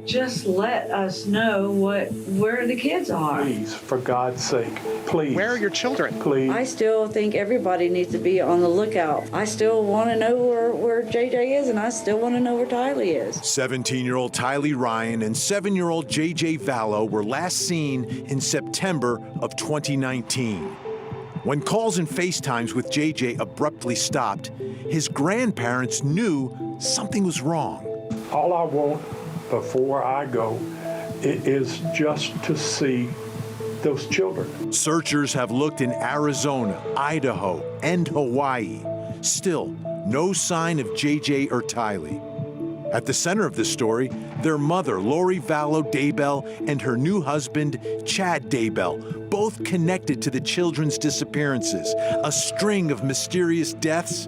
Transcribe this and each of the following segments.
Just let us know where the kids are. Please, for God's sake, please. Where are your children? Please. I still think everybody needs to be on the lookout. I still want to know where JJ is, and I still want to know where Tylee is. 17-year-old Tylee Ryan and 7-year-old JJ Vallow were last seen in September of 2019. When calls and FaceTimes with JJ abruptly stopped, his grandparents knew something was wrong. All I want before I go is just to see those children. Searchers have looked in Arizona, Idaho, and Hawaii. Still, no sign of JJ or Tylee. At the center of this story, their mother, Lori Vallow Daybell, and her new husband, Chad Daybell, both connected to the children's disappearances, a string of mysterious deaths,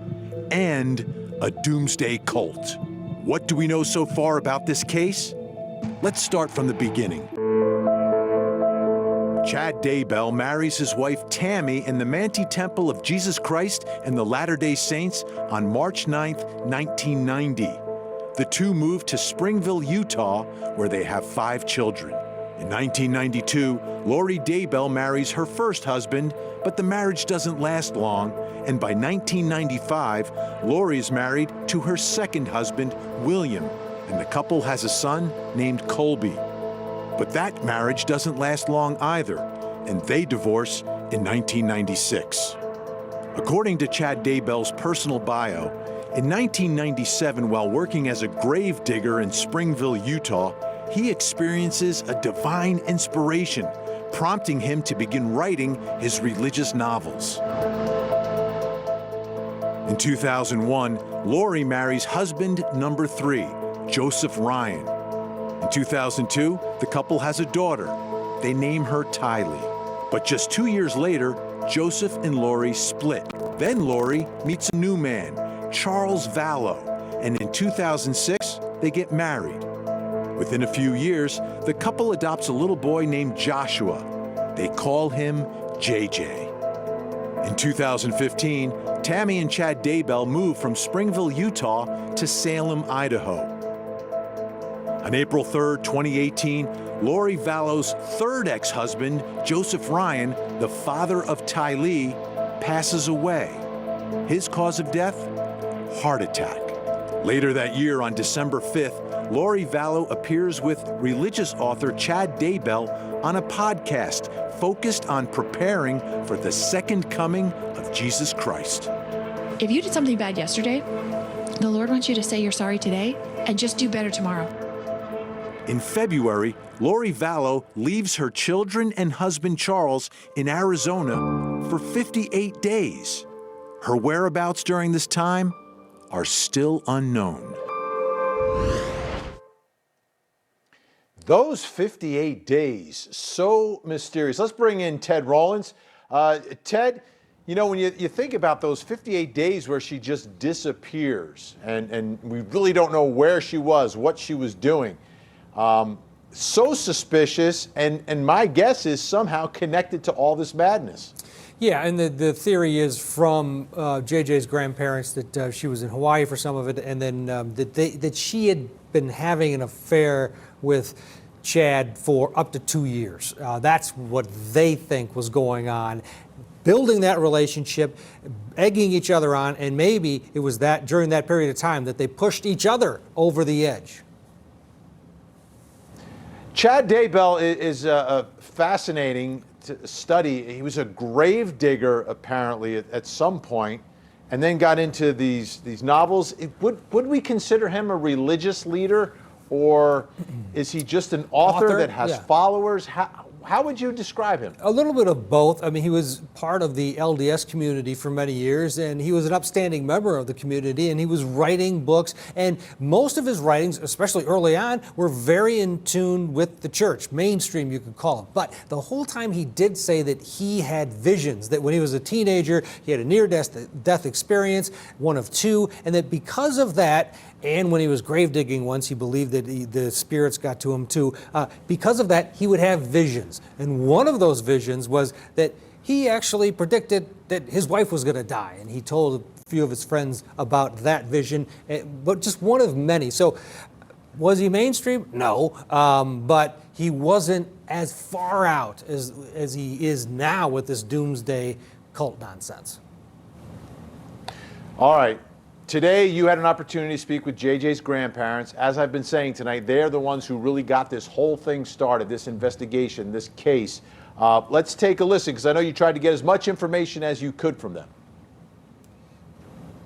and a doomsday cult. What do we know so far about this case? Let's start from the beginning. Chad Daybell marries his wife Tammy in the Manti Temple of Jesus Christ and the Latter-day Saints on March 9, 1990. The two moved to Springville, Utah, where they have 5 children. In 1992, Lori Daybell marries her first husband, but the marriage doesn't last long, and by 1995, Lori is married to her second husband, William, and the couple has a son named Colby. But that marriage doesn't last long either, and they divorce in 1996. According to Chad Daybell's personal bio, in 1997, while working as a grave digger in Springville, Utah, he experiences a divine inspiration, prompting him to begin writing his religious novels. In 2001, Lori marries husband number 3, Joseph Ryan. In 2002, the couple has a daughter. They name her Tylee. But just 2 years later, Joseph and Lori split. Then Lori meets a new man, Charles Vallow, and in 2006, they get married. Within a few years, the couple adopts a little boy named Joshua. They call him JJ. In 2015, Tammy and Chad Daybell moved from Springville, Utah to Salem, Idaho. On April 3, 2018, Lori Vallow's third ex-husband, Joseph Ryan, the father of Tylee, passes away. His cause of death? Heart attack. Later that year, on December 5th, Lori Vallow appears with religious author Chad Daybell on a podcast focused on preparing for the second coming of Jesus Christ. If you did something bad yesterday, the Lord wants you to say you're sorry today and just do better tomorrow. In February, Lori Vallow leaves her children and husband Charles in Arizona for 58 days. Her whereabouts during this time are still unknown. Those 58 days, so mysterious. Let's bring in Ted Rollins. Ted, you know, when you think about those 58 days where she just disappears and we really don't know where she was, what she was doing, so suspicious, and my guess is somehow connected to all this madness. Yeah, and the theory is from JJ's grandparents that she was in Hawaii for some of it, and then that she had been having an affair with Chad for up to 2 years. That's what they think was going on. Building that relationship, egging each other on, and maybe it was that during that period of time that they pushed each other over the edge. Chad Daybell is a fascinating study. He was a grave digger, apparently, at some point, and then got into these novels. Would we consider him a religious leader, or is he just an author that has followers? How would you describe him? A little bit of both. I mean, he was part of the LDS community for many years, and he was an upstanding member of the community, and he was writing books, and most of his writings, especially early on, were very in tune with the church, mainstream you could call it. But the whole time he did say that he had visions, that when he was a teenager, he had a near-death experience, one of 2, and that because of that, and when he was grave digging once, he believed that the spirits got to him too. Because of that, he would have visions. And one of those visions was that he actually predicted that his wife was going to die. And he told few of his friends about that vision, but just one of many. So was he mainstream? No, but he wasn't as far out as he is now with this doomsday cult nonsense. All right. Today, you had an opportunity to speak with JJ's grandparents. As I've been saying tonight, they're the ones who really got this whole thing started, this investigation, this case. Let's take a listen, because I know you tried to get as much information as you could from them.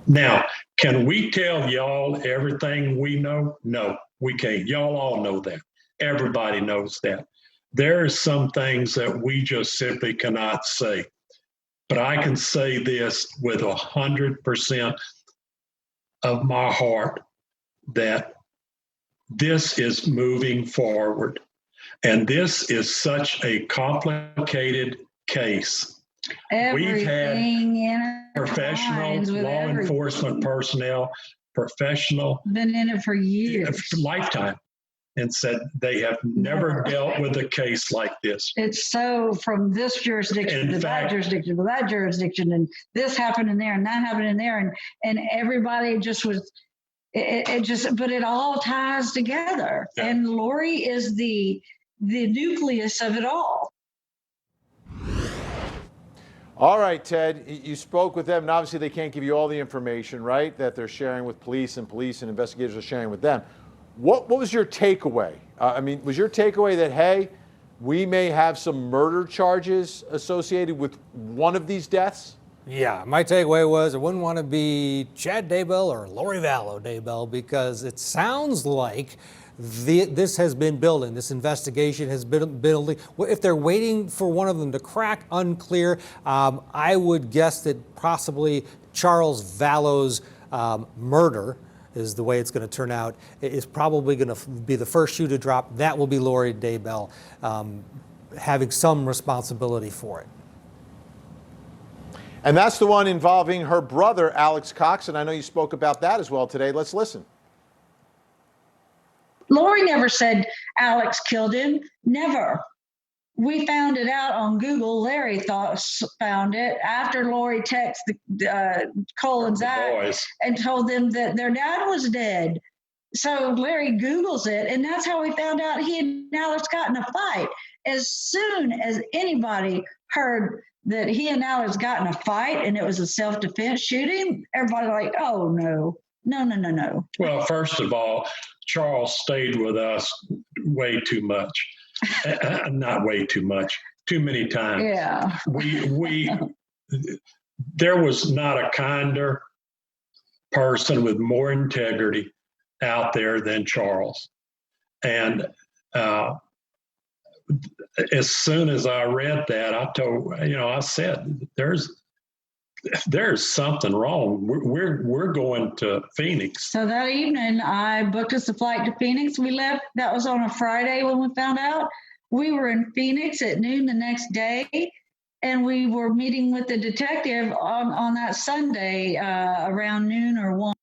Now, can we tell y'all everything we know? No, we can't. Y'all all know that. Everybody knows that. There are some things that we just simply cannot say. But I can say this with 100% of my heart, that this is moving forward. And this is such a complicated case. We've had professional law enforcement personnel, been in it for years, lifetime, and said they have never dealt with a case like this. It's so from this jurisdiction to that jurisdiction to that jurisdiction, and this happened in there and that happened in there, and everybody just was, but it all ties together. Yeah. And Lori is the nucleus of it all. All right, Ted, you spoke with them, and obviously they can't give you all the information, right, that they're sharing with police and investigators are sharing with them. What was your takeaway? Was your takeaway that, hey, we may have some murder charges associated with one of these deaths? Yeah, my takeaway was I wouldn't want to be Chad Daybell or Lori Vallow Daybell, because it sounds like this has been building. This investigation has been building. If they're waiting for one of them to crack, unclear. I would guess that possibly Charles Vallow's murder is the way it's going to turn out. It is probably going to be the first shoe to drop. That will be Lori Daybell having some responsibility for it. And that's the one involving her brother, Alex Cox, and I know you spoke about that as well today. Let's listen. Lori never said Alex killed him. Never. We found it out on Google. Larry found it after Lori texted Cole and Zach and told them that their dad was dead. So Larry Googles it, and that's how we found out he and Alex got in a fight. As soon as anybody heard that he and Alex got in a fight and it was a self-defense shooting, everybody like, oh, no. Well, first of all, Charles stayed with us way too much. Not way too much, too many times. Yeah. There was not a kinder person with more integrity out there than Charles. And as soon as I read that, I said, there's something wrong. We're going to Phoenix. So that evening, I booked us a flight to Phoenix. We left. That was on a Friday when we found out. We were in Phoenix at noon the next day, and we were meeting with the detective on that Sunday around noon or 1.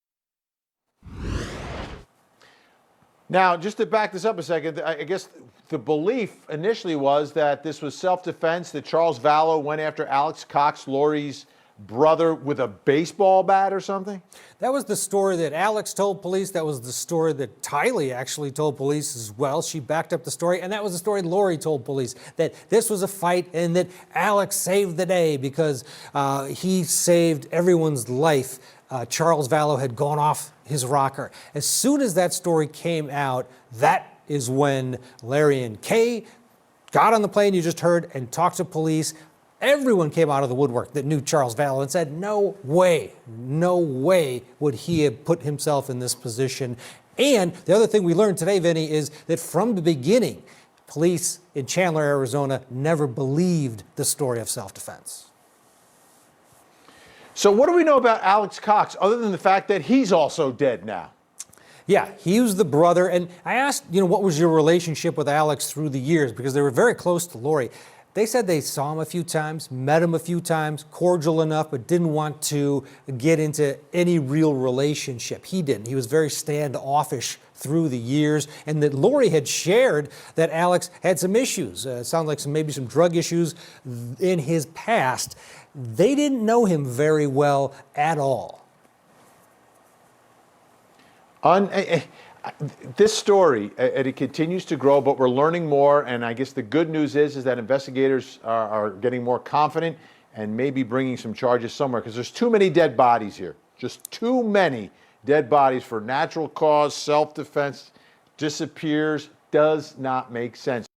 Now, just to back this up a second, I guess the belief initially was that this was self-defense, that Charles Vallow went after Alex Cox, Lori's brother, with a baseball bat or something? That was the story that Alex told police. That was the story that Tylee actually told police as well. She backed up the story, and that was the story Lori told police, that this was a fight and that Alex saved the day because he saved everyone's life. Charles Vallow had gone off his rocker. As soon as that story came out, that is when Larry and Kay got on the plane you just heard and talked to police. Everyone came out of the woodwork that knew Charles Vallow and said, no way would he have put himself in this position. And the other thing we learned today, Vinny, is that from the beginning, police in Chandler, Arizona never believed the story of self-defense. So what do we know about Alex Cox, other than the fact that he's also dead now? Yeah, he was the brother. And I asked, what was your relationship with Alex through the years? Because they were very close to Lori. They said they saw him a few times, met him a few times, cordial enough, but didn't want to get into any real relationship. He didn't. He was very standoffish through the years, and that Lori had shared that Alex had some issues. Sounded like maybe some drug issues in his past. They didn't know him very well at all. This story, it continues to grow, but we're learning more. And I guess the good news is that investigators are getting more confident and maybe bringing some charges somewhere, because there's too many dead bodies here. Just too many dead bodies for natural cause, self-defense, disappears, does not make sense.